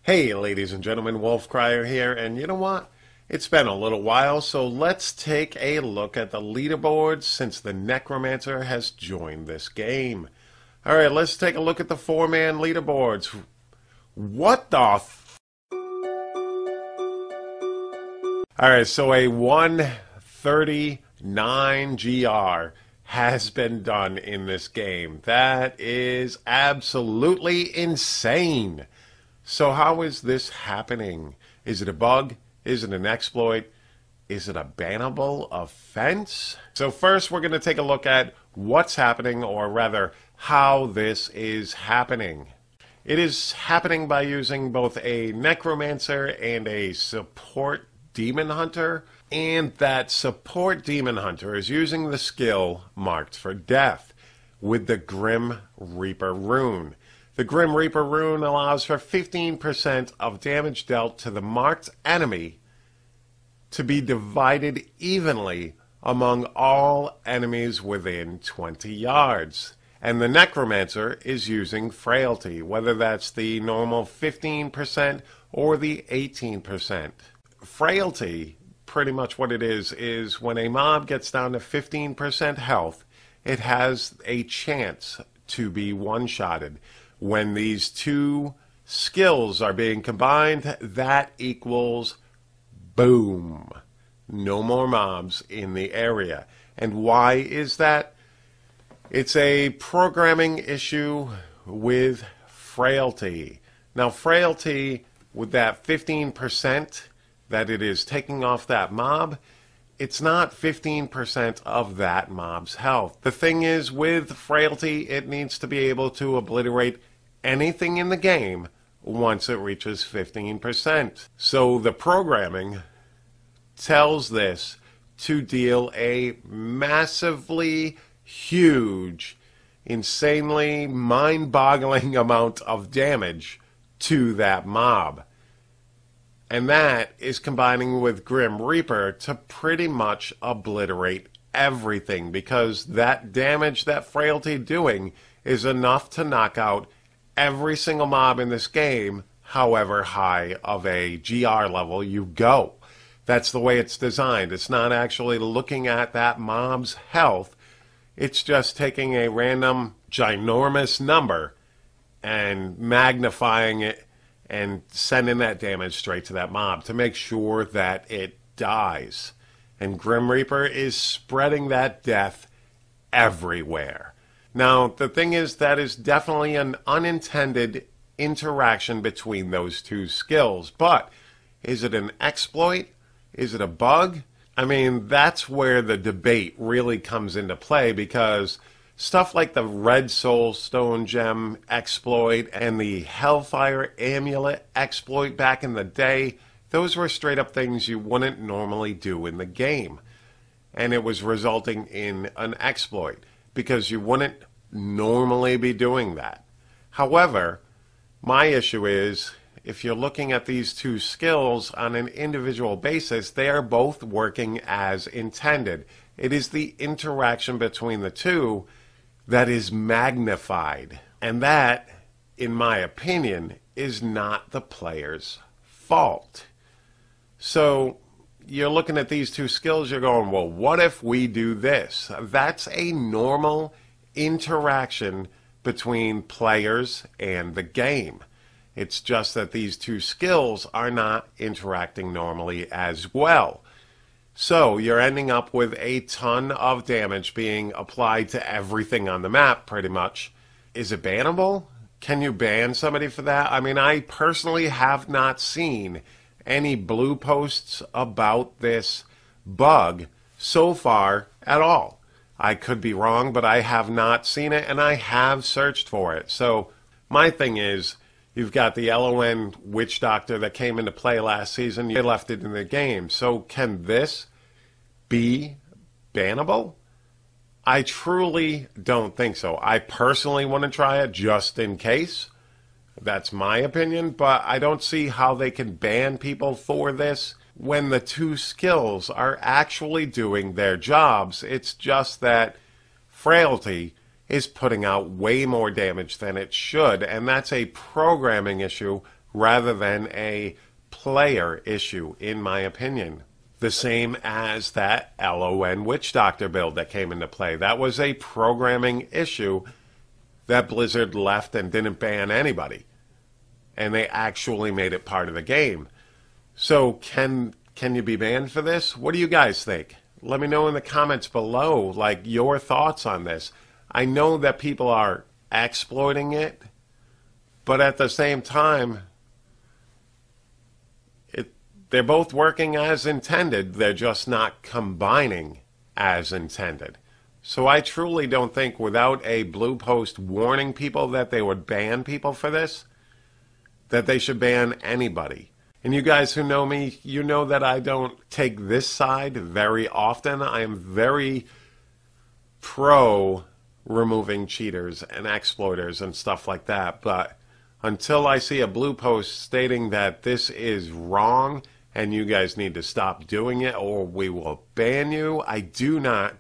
Hey ladies and gentlemen, Wolf Crier here, and you know what? It's been a little while, so let's take a look at the leaderboard since the Necromancer has joined this game. Alright, let's take a look at the 4-man leaderboards. What the f... Alright, so a 139 GR has been done in this game. That is absolutely insane. So how is this happening? Is it a bug? Is it an exploit? Is it a bannable offense? So first we're going to take a look at what's happening, or rather how this is happening. It is happening by using both a Necromancer and a support Demon Hunter, and that support Demon Hunter is using the skill marked for death with the Grim Reaper rune. The Grim Reaper rune allows for 15% of damage dealt to the marked enemy to be divided evenly among all enemies within 20 yards. And the Necromancer is using Frailty, whether that's the normal 15% or the 18%. Frailty, pretty much what it is when a mob gets down to 15% health, it has a chance to be one-shotted. When these two skills are being combined, that equals boom. No more mobs in the area. And why is that? It's a programming issue with Frailty. Now, Frailty, with that 15% that it is taking off that mob, it's not 15% of that mob's health. The thing is, with Frailty, it needs to be able to obliterate anything in the game once it reaches 15%. So the programming tells this to deal a massively huge, insanely mind-boggling amount of damage to that mob. And that is combining with Grim Reaper to pretty much obliterate everything, because that damage that Frailty doing is enough to knock out every single mob in this game, however high of a GR level you go. That's the way it's designed. It's not actually looking at that mob's health. It's just taking a random ginormous number and magnifying it and sending that damage straight to that mob to make sure that it dies. And Grim Reaper is spreading that death everywhere. Now, the thing is, that is definitely an unintended interaction between those two skills. But is it an exploit? Is it a bug? I mean, that's where the debate really comes into play, because stuff like the Red Soul Stone Gem exploit and the Hellfire Amulet exploit back in the day, those were straight up things you wouldn't normally do in the game. And it was resulting in an exploit, because you wouldn't normally be doing that. However, my issue is, if you're looking at these two skills on an individual basis, they are both working as intended. It is the interaction between the two that is magnified. And that, in my opinion, is not the player's fault. So you're looking at these two skills, you're going, well, what if we do this? That's a normal interaction between players and the game. It's just that these two skills are not interacting normally as well. So you're ending up with a ton of damage being applied to everything on the map, pretty much. Is it bannable? Can you ban somebody for that? I mean, I personally have not seen any blue posts about this bug so far at all. I could be wrong, but I have not seen it, and I have searched for it. So my thing is, you've got the LON Witch Doctor that came into play last season. They left it in the game. So can this be bannable? I truly don't think so. I personally want to try it just in case. That's my opinion, but I don't see how they can ban people for this when the two skills are actually doing their jobs. It's just that Frailty is putting out way more damage than it should, and that's a programming issue rather than a player issue, in my opinion. The same as that LON Witch Doctor build that came into play. That was a programming issue that Blizzard left and didn't ban anybody. And they actually made it part of the game. So can you be banned for this? What do you guys think? Let me know in the comments below, like, your thoughts on this. I know that people are exploiting it, but at the same time, they're both working as intended. They're just not combining as intended. So I truly don't think without a blue post warning people that they would ban people for this, that they should ban anybody. And you guys who know me, you know that I don't take this side very often. I am very pro removing cheaters and exploiters and stuff like that. But until I see a blue post stating that this is wrong and you guys need to stop doing it or we will ban you, I do not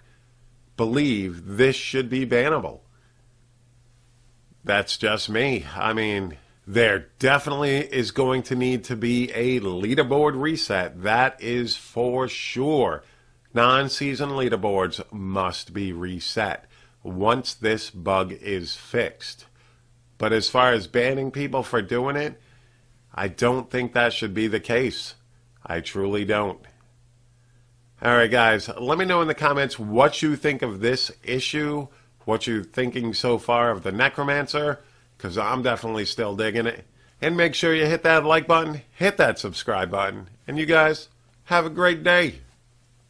believe this should be bannable. That's just me. I mean, there definitely is going to need to be a leaderboard reset. That is for sure. Non-season leaderboards must be reset once this bug is fixed. But as far as banning people for doing it, I don't think that should be the case. I truly don't. Alright guys, let me know in the comments what you think of this issue, what you're thinking so far of the Necromancer, because I'm definitely still digging it. And make sure you hit that like button, hit that subscribe button, and you guys have a great day.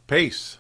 Peace.